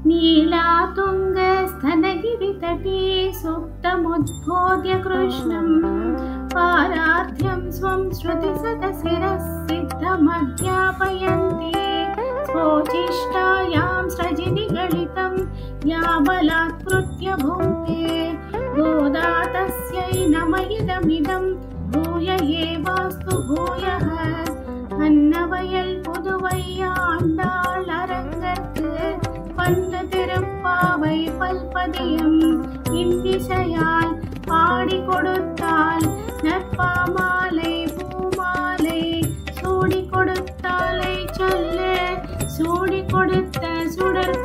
नीलातुङ्गस्तनगिरितटे सुप्तमुद्बोध्य कृष्णं पारार्थ्यं स्वं श्रुतिसतशिरः सिद्धमध्यापयन्ति स्वोच्छिष्टायां स्रजिनिगलितं या बलात्कृत्य भुङ्क्ते गोदा तस्यै नम इदमिदं भूय एवास्तु भूयः अन्नवयल पुदुवैयाण्डाळ அரங்கற்கு பண்டு திருப்பாவை பல்பதியம் இன்னிசையால் பாடி கொடுத்தாள் நற்பாமாலை பூமாலை சூடி கொடுத்தாலை சொல்ல சூடி கொடுத்த சுடர்